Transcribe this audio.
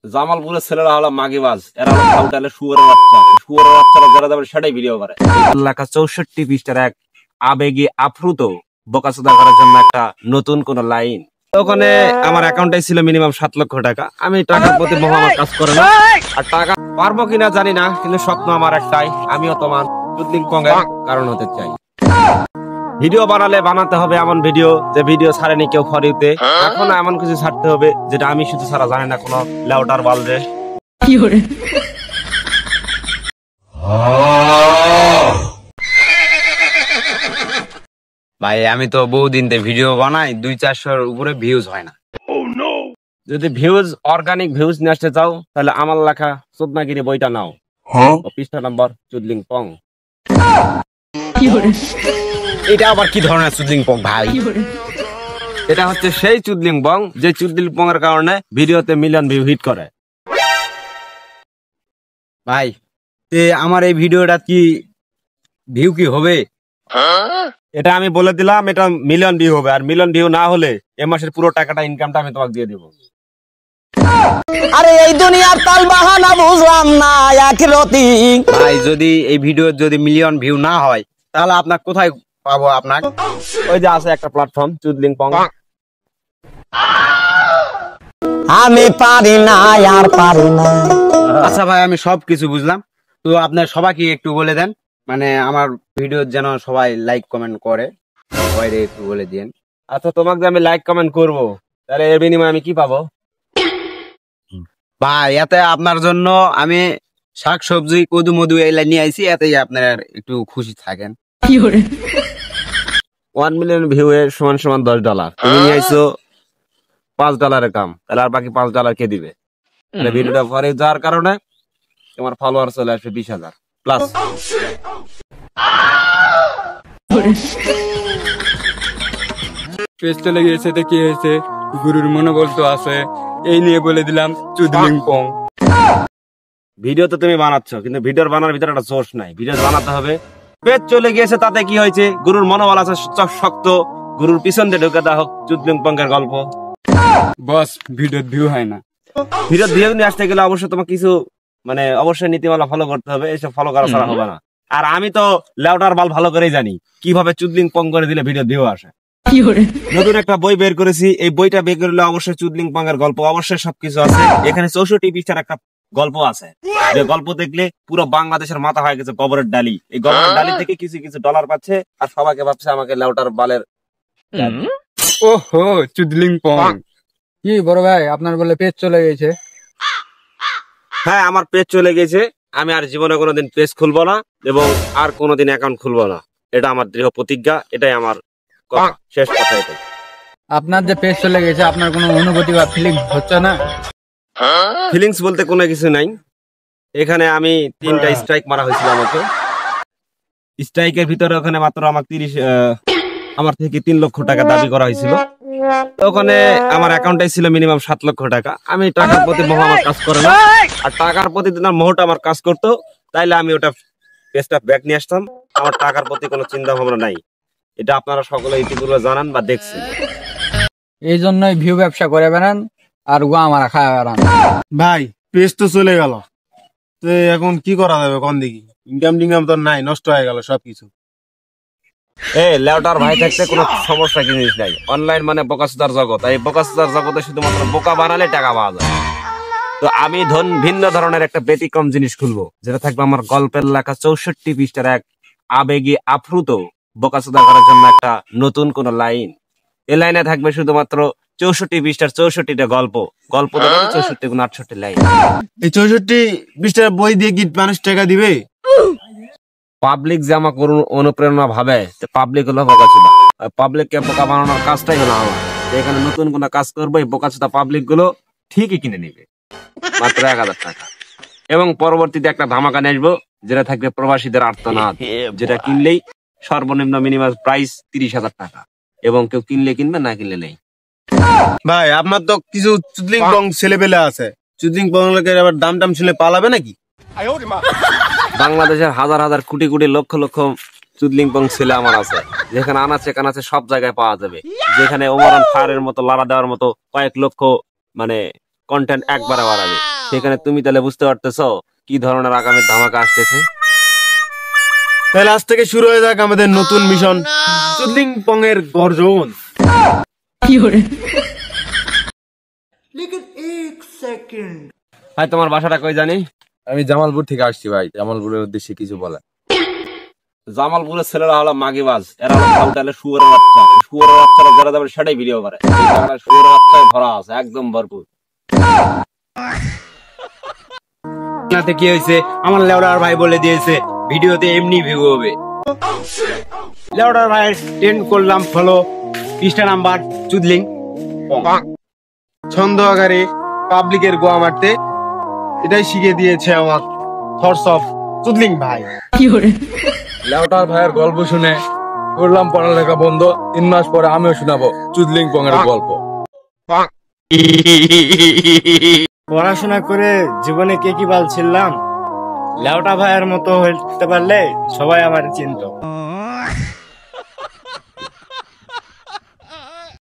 জামালপুরের ছেলেরা হলো মাগিবাজ, এরা হলো খাউটালে শুয়োরের বাচ্চা। শুয়োরের বাচ্চারা যারা যাবে সেটাই ভিডিও করে। লেখা 64 পৃষ্ঠার এক আবেগী আপ্লুত বোকাচোদা করার জন্য একটা নতুন কোন লাইন। ওখানে আমার অ্যাকাউন্টে ছিল মিনিমাম 7 লক্ষ টাকা। আমি টাকার প্রতি মোহ আমার কাজ করে না, আর টাকা পারবো কিনা জানি না, কিন্তু স্বপ্ন আমার একটাই, আমিও তোমার চুদলিং পঙ্গের কারণ হতে চাই। ভিডিও বানাতে হবে এমন ভিডিও যে ভিডিও ছাড়েনি কেউ ফরিতে। এখন এমন কিছু ছাড়তে হবে যেটা আমি শুধু ছাড়া জানি না কোনো লেউটার বালরে। ভাই আমি তো বহুদিন ভিডিও বানাই, 200-400 উপরে ভিউজ হয় না। যদি ভিউজ অর্গানিক ভিউজ নিয়ে আসতে চাও তাহলে আমার লেখা চোদনাগিরি বইটা নাও, পৃষ্ঠা নম্বর চুদলিং পং। এটা আবার কি ধরনের চুদলিং পং ভাই? এটা হচ্ছে সেই চুদলিং পং যে চুদলিং পং এর কারণে ভিডিওতে মিলিয়ন ভিউ হিট করে। ভাই আমার এই ভিডিওটা কি ভিউ কি হবে? এটা আমি বলে দিলাম, এটা মিলিয়ন ভিউ হবে, আর মিলিয়ন ভিউ না হলে এ মাসের পুরো টাকাটা ইনকামটা আমি তোমাকে দিয়ে দেবো। আরে এই দুনিয়ার তাল বাহানা বুঝলাম না একরতি। ভাই যদি এই ভিডিও যদি মিলিয়ন ভিউ না হয় তাহলে আপনার কোথায় পাবো? আপনার ওই যে আছে একটা প্ল্যাটফর্ম চুদলিং পং। আমি পারি না আর পারি না। আচ্ছা ভাই আমি সবকিছু বুঝলাম, তো আপনার সবাইকে একটু বলে দেন, মানে আমার ভিডিও যেন সবাই লাইক কমেন্ট করে, সবাই একটু বলে দিন। আচ্ছা তোমাকে আমি লাইক কমেন্ট করবো, তাহলে এর বিনিময়ে আমি কি পাবো? ভাই এতে আপনার জন্য আমি শাকসবজি কদু মধু এগুলা নিয়ে আইছি, এতেই আপনার একটু খুশি থাকেন। 1 মিলিয়ন ভিউ এর সমান সমান $10। তুমি নিয়ে আইছো $5 কাম, তাহলে আর বাকি $5 কে দিবে? মানে ভিডিওটা ফরে যাওয়ার কারণে তোমার ফলোয়ার চলে আসবে 20,000 প্লাস। পেজ চলে গিয়েছে তো কি হয়েছে, গুরুর মনোবল তো আছে, এই নিয়ে বলে দিলাম চুদলিং পং। ভিডিও তো তুমি বানাচ্ছ, কিন্তু ভিডিওর বানার ভিতরে একটা জোশ নাই। ভিডিও বানাতে হবে, পেজ চলে গিয়েছে তাতে কি হয়েছে, গুরুর মনোবল আছে শক্ত, গুরুর পিছন দিয়ে ঢুকে দেওয়া হোক চুদলিং পঙ্গের গল্প। বস ভিডিও ভিউ হয় না, ভিডিও দিয়ে নিয়ে আসতে গেলে অবশ্যই তোমাকে কিছু মানে অবশ্যই নীতিমালা ফলো করতে হবে, এসব ফলো করা ছাড়া হবে না। আর আমি তো লেউটার বাল ভালো করেই জানি কিভাবে চুদলিং পং করে দিলে ভিডিও ভিউ আসে। নতুন একটা বই বের করেছি, এই বইটা বের করলে অবশ্যই চুদলিং পং এর গল্প অবশ্যই সবকিছু আছে। এখানে 64 পৃষ্ঠার একটা গল্প আছে, যে গল্প দেখলে পুরো বাংলাদেশের মাথা হয়ে গেছে গোবরের ডালি। এই গোবরের ডালি থেকে কিছু কিছু ডলার পাচ্ছে, আর সবাইকে ভাবছে আমাকে লেউটার বালের। ওহো চুদলিং পং। কি বড় ভাই আপনার বলে পেজ চলে গেছে? হ্যাঁ আমার পেজ চলে গেছে, আমি আর জীবনে কোনোদিন পেজ খুলবো না এবং আর কোনোদিন অ্যাকাউন্ট খুলবো না, এটা আমার দৃঢ় প্রতিজ্ঞা, এটাই আমার কথা, শেষ কথা এটাই। আপনার যে পেজ চলে গেছে আপনার কোনো অনুভূতি বা ফিলিং হচ্ছে না? ফিলিংস বলতে কোনো কিছু নাই। এখানে আমি 3টা স্ট্রাইক মারা হয়েছিল আমাকে। স্ট্রাইকের ভিতরে ওখানে মাত্র আমার থেকে 3 লক্ষ টাকা দাবি করা হয়েছিল। ওখানে আমার অ্যাকাউন্টে ছিল মিনিমাম 7 লক্ষ টাকা। আমি টাকার প্রতি মোহ আমার কাজ করে না, আর টাকার প্রতি যদি মোহটা আমার কাজ করতো তাইলে আমি ওটা পেজটা ব্যাক নিয়ে আসতাম। আমার টাকার প্রতি কোনো চিন্তা ভাবনা নাই, এটা আপনারা সকলে ইতিপূর্বে জানান বা দেখছেন। এই জন্যই ভিউ ব্যবসা করে বেড়ান আর গোয়া মারা খায় বেড়ান। ভাই পেজ তো চলে গেল, তো এখন কি করা যাবে? কোন দিকে ইনকাম টিনকাম তো নাই, নষ্ট হয়ে গেল সবকিছু। লেউটার ভাই থাকতে কোনো সমস্যা কি জিনিস নাই। অনলাইন মানে বোকাচোদার জগৎ, এই বোকাচোদার জগতে শুধুমাত্র বোকা বানালে টাকা পাওয়া যায়। তো আমি ভিন্ন ধরনের একটা ব্যতিক্রম জিনিস খুলবো, যেটা থাকবে আমার গল্পের লেখা 64 পৃষ্ঠার এক আবেগী আপ্লুত বোকাচোদা করার জন্য একটা নতুন কোন লাইন। এই লাইনে থাকবে শুধুমাত্র 64 পৃষ্ঠার 64টা গল্প, গল্প 64 লাইন। এই 64 পৃষ্ঠার বই দিয়ে কি মানুষ টাকা দিবে? পাবলিক যে আমাকে অনুপ্রেরণা ভাবে, পাবলিক হলো বোকাচোদা। পাবলিককে বোকা বানানোর কাজটাই হলো আমার। এখানে নতুন কোন কাজ করবো, এই বোকাচোদা পাবলিক গুলো ঠিকই কিনে নিবে মাত্র 1000 টাকা। এবং পরবর্তীতে একটা ধামাকা নিয়ে আসবো, যেটা থাকবে প্রবাসীদের আর্তনাদ, যেটা কিনলেই সর্বনিম্ন মিনিমাম প্রাইস 30,000 টাকা, এবং কেউ কিনলে কিনবে, না কিনলে নেই। ভাই আপনার তো কিছু চুদলিং পং ছেলে পেলে আছে, চুদলিং পং লোকের আবার দাম টাম শুনে পালাবে নাকি? বাংলাদেশের হাজার হাজার কোটি কোটি লক্ষ লক্ষ চুদলিং পং ছেলে আমার আছে, যেখানে আনাচে কানাচে সব জায়গায় পাওয়া যাবে। যেখানে ওমরান ফায়ারের মতো লাড়া দেওয়ার মতো কয়েক লক্ষ মানে কন্টেন্ট একবার বাড়াবে। সেখানে তুমি তাহলে বুঝতে পারতেছো কি ধরনের আগামী ধামাকা আসতেছে। তাহলে আজ থেকে শুরু হয়ে যাক আমাদের নতুন মিশন, চুদলিং পং এর গর্জন। ভাই তোমার বাসাটা কই জানি? আমি জামালপুর থেকে আসছি ভাই, জামালপুরের উদ্দেশ্যে কিছু বলা। জামালপুরের ছেলেরা হলো মাগিবাজ, এরা হলো খাউটালে শুয়োরের বাচ্চা। শুয়োরের বাচ্চারা যারা যাবে সেটাই ভিডিও করে। শুয়োরের বাচ্চায় ভরা আছে একদম ভরপুর। নাতে কি হয়েছে, আমার লেওড়ার ভাই বলে দিয়েছে ভিডিওতে এমনি ভিউ হবে। লেওড়ার ভাই টেন্ড করলাম ফলো, পৃষ্ঠা নাম্বার চুদলিং পং। ছন্দ আকারে পাবলিকের গোয়া মারতে, এটাই শিখিয়ে দিয়েছে আমার থটস অফ চুদলিং ভাই। লেওটার ভাইয়ের গল্প শুনে করলাম পড়ালেখা বন্ধ। 3 মাস পরে আমিও শোনাবো চুদলিং পং এর গল্প। পড়াশোনা করে জীবনে কে কি বাল ছিলাম, লেওটা ভাইয়ের মতো হতে পারলে সবাই আমার চিনতো।